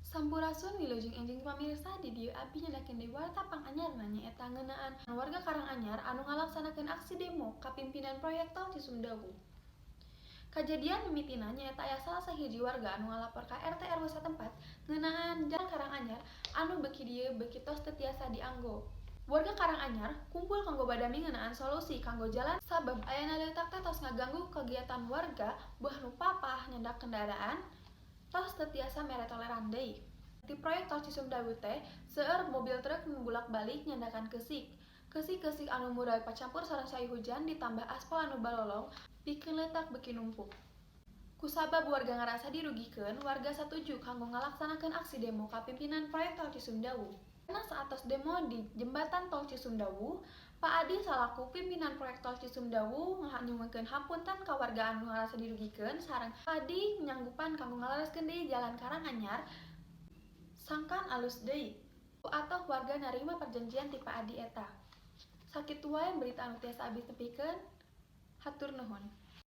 Sampurasun wilujeng enjing pamirsa di dieu abdi nyandakeun deui warta panganyarna nyaeta ngeunaan warga Karanganyar anu ngalaksanakeun aksi demo ka pimpinan proyek tol Cisumdawu. Kajadian mimitina nyaeta aya salah sahiji warga anu ngalapor ka RT RW satempat ngeunaan jalan Karanganyar anu beuki dieu beuki tos teu tiasa dianggo. Warga Karanganyar kumpul kanggo badami ngeunaan solusi kanggo jalan sabab ayana leutak teh tos ngaganggu kagiatan warga beuh nu papah nyandak kendaraan tos teu tiasa mere toleran deui. Ti proyek tol Cisumdawu teh seueur mobil truk nu bulak-balik nyandakan keusik. Keusik-keusik anu murai pacampur sareng sayu hujan ditambah aspal anu balolong pikeun leutak beuki numpuk. Kusabab warga ngarasa dirugikeun, warga satuju kanggo ngalaksanakeun aksi demo ka pimpinan proyek tol Cisumdawu. Karena saatos demo di jembatan tol Cisumdawu, Pak Adi salaku pimpinan proyek tol Cisumdawu nyuwunkeun hapunten ka warga anu ngarasa dirugikeun sareng Pak Adi nyanggupan kanggo ngalereskeun deui jalan Karanganyar sangkan alus deui. Atoh warga narima perjanjian ti Pak Adi eta. Sakitu wae berita anu tiasa abdi nepikeun. Hatur nuhun.